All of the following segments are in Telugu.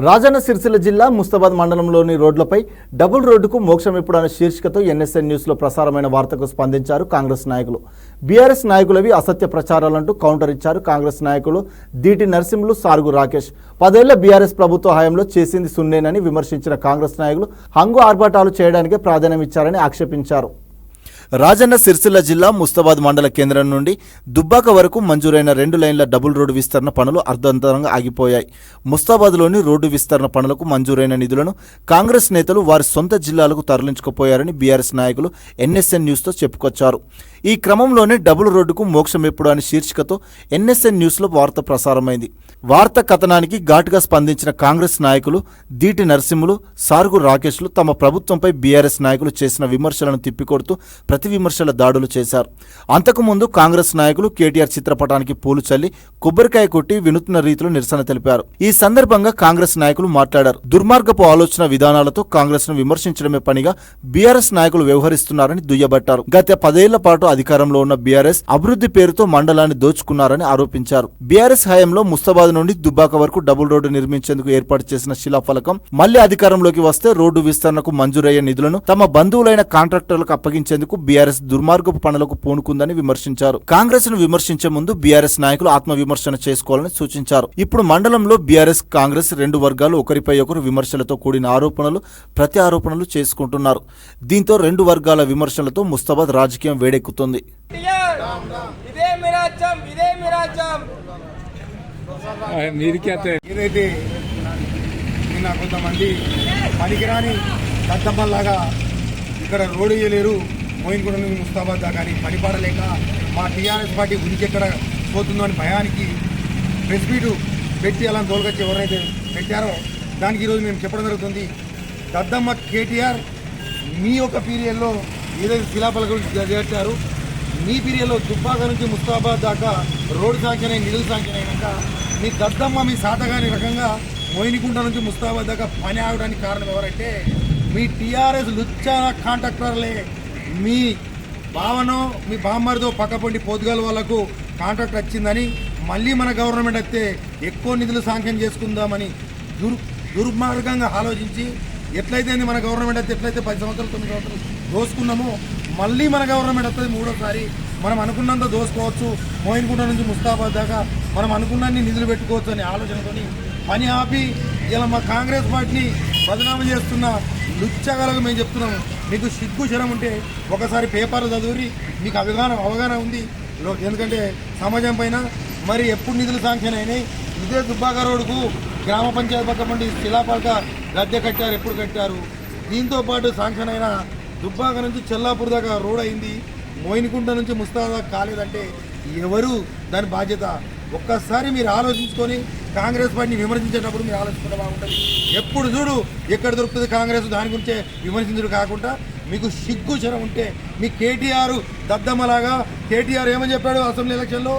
రాజన్న సిరిసిల్ల జిల్లా ముస్తాబాద్ మండలంలోని రోడ్లపై డబుల్ రోడ్డుకు మోక్షం ఎప్పుడు అనే శీర్షికతో ఎన్ఎస్ఎన్ న్యూస్లో ప్రసారమైన వార్తకు స్పందించారు కాంగ్రెస్ నాయకులు. బీఆర్ఎస్ నాయకులవి అసత్య ప్రచారాలంటూ కౌంటర్ ఇచ్చారు. కాంగ్రెస్ నాయకులు దీటి నరసింహులు, సార్గు రాకేష్ 10 ఏళ్ల బీఆర్ఎస్ ప్రభుత్వ హయాంలో చేసింది సున్నేనని విమర్శించిన కాంగ్రెస్ నాయకులు హంగు ఆర్భాటాలు చేయడానికే ప్రాధాన్యం ఇచ్చారని ఆక్షేపించారు. రాజన్న సిరిసిల్ల జిల్లా ముస్తాబాద్ మండల కేంద్రం నుండి దుబ్బాక వరకు మంజూరైన 2 లైన్ల డబుల్ రోడ్డు విస్తరణ పనులు అర్ధంతరంగా ఆగిపోయాయి. ముస్తాబాద్లోని రోడ్డు విస్తరణ పనులకు మంజూరైన నిధులను కాంగ్రెస్ నేతలు వారి సొంత జిల్లాలకు తరలించుకుపోయారని బీఆర్ఎస్ నాయకులు ఎన్ఎస్ఎన్ న్యూస్తో చెప్పుకొచ్చారు. ఈ క్రమంలోనే డబుల్ రోడ్డుకు మోక్షం ఎప్పుడు అనే శీర్షికతో ఎన్ఎస్ఎన్ న్యూస్లో వార్త ప్రసారమైంది. వార్త కథనానికి ఘాటుగా స్పందించిన కాంగ్రెస్ నాయకులు దీటి నరసింహులు, సార్గు రాకేష్లు తమ ప్రభుత్వంపై బీఆర్ఎస్ నాయకులు చేసిన విమర్శలను తిప్పికొడుతూ ప్రతి విమర్శల దాడులు చేశారు. అంతకుముందు కాంగ్రెస్ నాయకులు కేటీఆర్ చిత్రపటానికి పూలు చల్లి కొబ్బరికాయ కొట్టి వినూత్న రీతిలో నిరసన తెలిపారు. ఈ సందర్భంగా కాంగ్రెస్ నాయకులు మాట్లాడారు. దుర్మార్గపు ఆలోచన విధానాలతో కాంగ్రెస్ ను విమర్శించడమే పనిగా బీఆర్ఎస్ నాయకులు వ్యవహరిస్తున్నారని దుయ్యబట్టారు. గత 10 ఏళ్ల పాటు అధికారంలో ఉన్న బీఆర్ఎస్ అభివృద్ధి పేరుతో మండలాన్ని దోచుకున్నారని ఆరోపించారు. బీఆర్ఎస్ హయాంలో ముస్తాబాద్ నుండి దుబ్బాక వరకు డబుల్ రోడ్డు నిర్మించేందుకు ఏర్పాటు చేసిన శిలాఫలకం మళ్లీ అధికారంలోకి వస్తే రోడ్డు విస్తరణకు మంజూరయ్యే నిధులను తమ బంధువులైన కాంట్రాక్టర్లకు అప్పగించేందుకు బీఆర్ఎస్ దుర్మార్గపు పనులకు పూనుకుందని విమర్శించారు. కాంగ్రెస్ ను విమర్శించే ముందు బీఆర్ఎస్ నాయకులు ఆత్మవిమర్శన చేసుకోవాలని సూచించారు. ఇప్పుడు మండలంలో బీఆర్ఎస్ కాంగ్రెస్ 2 వర్గాలు ఒకరిపై ఒకరు విమర్శలతో కూడిన ఆరోపణలు ప్రతి ఆరోపణలు చేసుకుంటున్నారు. దీంతో 2 వర్గాల విమర్శలతో ముస్తాబాద్ రాజకీయం వేడెక్కుతుంది. ఏదైతే నిన్న కొంతమంది పనికిరాని దద్దమ్మల్లాగా ఇక్కడ రోడ్డు వేయలేరు, మోయిన్గూడ నుంచి ముస్తాబాద్ దాకా అని పనిపడలేక మా టీఆర్ఎస్ పార్టీ ఉనికి ఎక్కడ పోతుందో అని భయానికి ప్రెస్ మీటు పెట్టి అలా తోలుకొచ్చి ఎవరైతే పెట్టారో దానికి ఈరోజు మేము చెప్పడం జరుగుతుంది. దద్దమ్మ కేటీఆర్ మీ యొక్క పీరియడ్లో ఏదైతే శిలాఫలకం చేర్చారు, మీ పీరియడ్లో దుబ్బాక నుంచి ముస్తాబాద్ దాకా రోడ్డు శాంక్షన్ అయిన నిధులు శాంక్షన్ అయినాక మీ దద్దమ్మ మీ సాతగాని రకంగా మోయినికుంట నుంచి ముస్తాబాద్ దాకా పని ఆగడానికి కారణం ఎవరంటే మీ టీఆర్ఎస్ లుచ్చా కాంట్రాక్టర్లే. మీ భావనో మీ బామ్మరితో పక్కపండి పోతుగాల వాళ్లకు కాంట్రాక్ట్ వచ్చిందని మళ్ళీ మన గవర్నమెంట్ వస్తే ఎక్కువ నిధులు శాంక్షన్ చేసుకుందామని దుర్మార్గంగా ఆలోచించి ఎట్లయితే మన గవర్నమెంట్ అయితే ఎట్లయితే 10 సంవత్సరాలు 9 సంవత్సరాలు దోసుకున్నామో మళ్ళీ మన గవర్నమెంట్ వస్తుంది 3వ మనం అనుకున్నంత దోసుకోవచ్చు, మోయిన్గుంట నుంచి ముస్తాబాద్ దాకా మనం అనుకున్నన్ని నిధులు పెట్టుకోవచ్చు అనే ఆలోచనతో పని ఆపి ఇలా మా కాంగ్రెస్ పార్టీని బదనామా చేస్తున్న లుచ్చగలకు మేము చెప్తున్నాము. మీకు సిగ్గు శరం ఉంటే ఒకసారి పేపర్లు చదివి మీకు అవగాహన ఉంది. ఎందుకంటే సమాజం పైన మరి ఎప్పుడు నిధులు శాంక్షన్ అయినాయి, ఇదే దుబ్బాక రోడ్డుకు గ్రామ పంచాయతీ పక్క పండి శిలాపలక గద్దె కట్టారు, ఎప్పుడు కట్టారు. దీంతో పాటు శాంక్షన్ అయిన దుబ్బాక నుంచి చెల్లాపూర్ దాకా రోడ్ అయింది, మోయిన్కుంట నుంచి ముస్తాబాద్ కాలేదంటే ఎవరు దాని బాధ్యత? ఒక్కసారి మీరు ఆలోచించుకొని కాంగ్రెస్ పార్టీని విమర్శించేటప్పుడు మీరు ఆలోచించుకుంటే బాగుంటుంది. ఎప్పుడు చూడు ఎక్కడ దొరుకుతుంది కాంగ్రెస్ దాని గురించే విమర్శించడం కాకుండా మీకు సిగ్గు శరం ఉంటే మీ కేటీఆర్ దద్దమ్మలాగా కేటీఆర్ ఏమని చెప్పాడు అసెంబ్లీ ఎలక్షన్లో,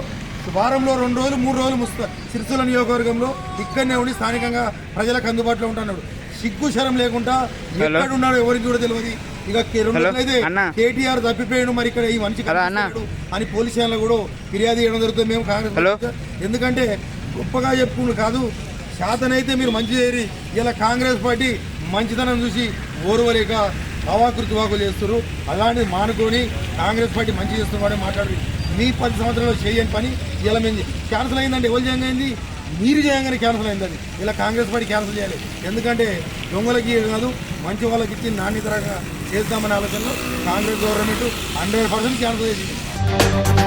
వారంలో 2 రోజులు 3 రోజులు సిరిసిల్ల నియోజకవర్గంలో ఇక్కడనే ఉండి స్థానికంగా ప్రజలకు అందుబాటులో ఉంటున్నాడు. సిగ్గు శరం లేకుండా ఎక్కడ ఉన్నాడో ఎవరికి కూడా తెలియదు. ఇక 2 రోజులైతే కేటీఆర్ తప్పిపోయాడు, మరి ఇక్కడ ఈ మనిషి అని పోలీస్ స్టేషన్లో కూడా ఫిర్యాదు చేయడం జరుగుతుంది మేము కాంగ్రెస్. ఎందుకంటే గొప్పగా చెప్పుకుని కాదు, శాతనైతే మీరు మంచి చేయరి. ఇలా కాంగ్రెస్ పార్టీ మంచితనం చూసి ఓర్వలేక అవాకృతి వాకులు చేస్తున్నారు. అలాంటిది మానుకొని కాంగ్రెస్ పార్టీ మంచి చేస్తున్నవాడే మాట్లాడి మీ 10 సంవత్సరాలు చేయని పని ఇలా మేము క్యాన్సిల్ అయిందంటే ఎవరు చేయండి, మీరు చేయంగానే క్యాన్సిల్ అయిందని ఇలా కాంగ్రెస్ పార్టీ క్యాన్సిల్ చేయాలి. ఎందుకంటే దొంగలకి కాదు మంచి వాళ్ళకి ఇచ్చి నాణ్యతరంగా చేద్దామనే ఆలోచనలో కాంగ్రెస్ గవర్నమెంట్ 100% క్యాన్సిల్ చేసింది.